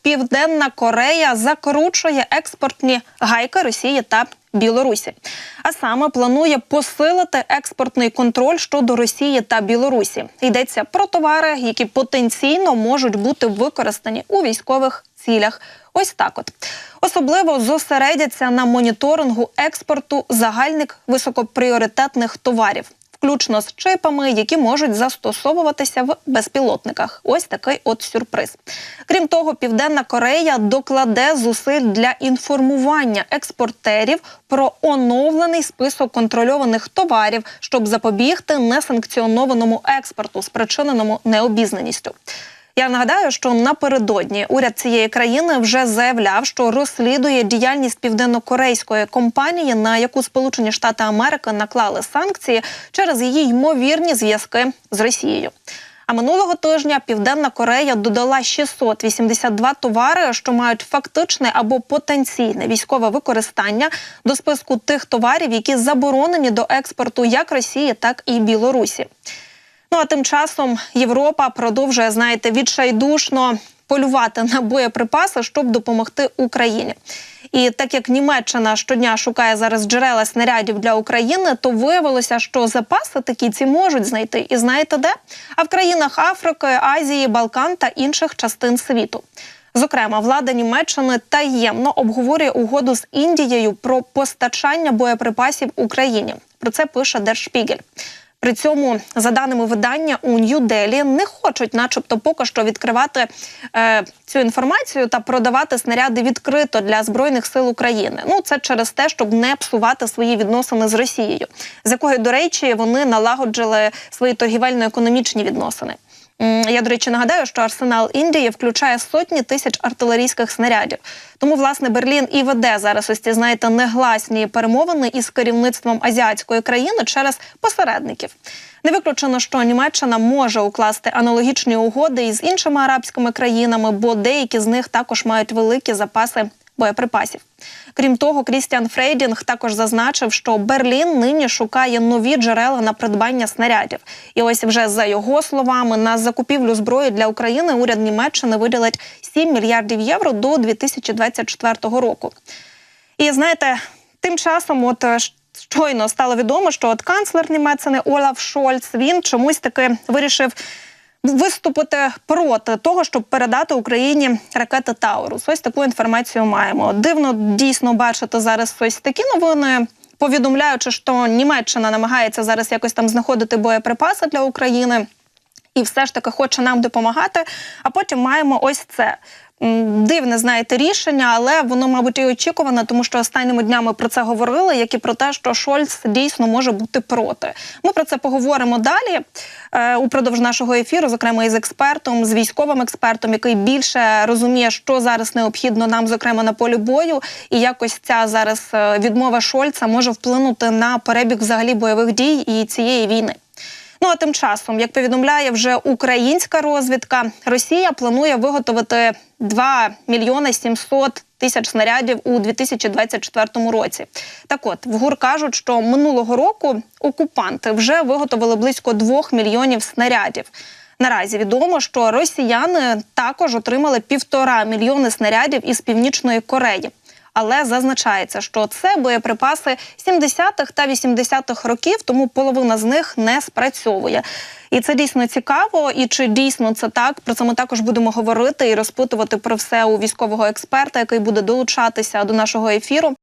Південна Корея закручує експортні гайки Росії та Білорусі. А саме планує посилити експортний контроль щодо Росії та Білорусі. Йдеться про товари, які потенційно можуть бути використані у військових цілях. Ось так от. Особливо зосередяться на моніторингу експорту загальних високопріоритетних товарів, включно з чипами, які можуть застосовуватися в безпілотниках. Ось такий от сюрприз. Крім того, Південна Корея докладе зусиль для інформування експортерів про оновлений список контрольованих товарів, щоб запобігти несанкціонованому експорту, спричиненому необізнаністю. Я нагадаю, що напередодні уряд цієї країни вже заявляв, що розслідує діяльність південно-корейської компанії, на яку Сполучені Штати Америки наклали санкції через її ймовірні зв'язки з Росією. А минулого тижня Південна Корея додала 682 товари, що мають фактичне або потенційне військове використання, до списку тих товарів, які заборонені до експорту як Росії, так і Білорусі. Ну а тим часом Європа продовжує, відчайдушно полювати на боєприпаси, щоб допомогти Україні. І так як Німеччина щодня шукає зараз джерела снарядів для України, то виявилося, що запаси такі ці можуть знайти. І знаєте де? А в країнах Африки, Азії, Балкан та інших частин світу. Зокрема, влада Німеччини таємно обговорює угоду з Індією про постачання боєприпасів Україні. Про це пише Der Spiegel. При цьому, за даними видання, у Нью-Делі не хочуть начебто поки що відкривати цю інформацію та продавати снаряди відкрито для Збройних сил України. Ну, це через те, щоб не псувати свої відносини з Росією, з якою, до речі, вони налагоджили свої торгівельно-економічні відносини. Я, до речі, нагадаю, що арсенал Індії включає сотні тисяч артилерійських снарядів. Тому, власне, Берлін і веде зараз ось ці, негласні перемовини із керівництвом азіатської країни через посередників. Не виключено, що Німеччина може укласти аналогічні угоди із іншими арабськими країнами, бо деякі з них також мають великі запаси боєприпасів. Крім того, Крістіан Фрейдінг також зазначив, що Берлін нині шукає нові джерела на придбання снарядів. І ось вже за його словами, на закупівлю зброї для України уряд Німеччини виділить 7 мільярдів євро до 2024 року. І знаєте, тим часом щойно стало відомо, що канцлер Німеччини Олаф Шольц, він чомусь таки вирішив виступити проти того, щоб передати Україні ракети «Таурус». Ось таку інформацію маємо. Дивно дійсно бачити зараз ось такі новини, повідомляючи, що Німеччина намагається зараз якось там знаходити боєприпаси для України і все ж таки хоче нам допомагати, а потім маємо ось це. Дивне, рішення, але воно, мабуть, і очікуване, тому що останніми днями про це говорили, як і про те, що Шольц дійсно може бути проти. Ми про це поговоримо далі упродовж нашого ефіру, зокрема із експертом, з військовим експертом, який більше розуміє, що зараз необхідно нам, зокрема, на полі бою, і якось ця зараз відмова Шольца може вплинути на перебіг взагалі бойових дій і цієї війни. Ну а тим часом, як повідомляє вже українська розвідка, Росія планує виготовити 2 мільйони 700 тисяч снарядів у 2024 році. Так от, в ГУР кажуть, що минулого року окупанти вже виготовили близько 2 мільйонів снарядів. Наразі відомо, що росіяни також отримали 1,5 мільйони снарядів із Північної Кореї. Але зазначається, що це боєприпаси 70-х та 80-х років, тому половина з них не спрацьовує. І це дійсно цікаво, і чи дійсно це так, про це ми також будемо говорити і розпитувати про все у військового експерта, який буде долучатися до нашого ефіру.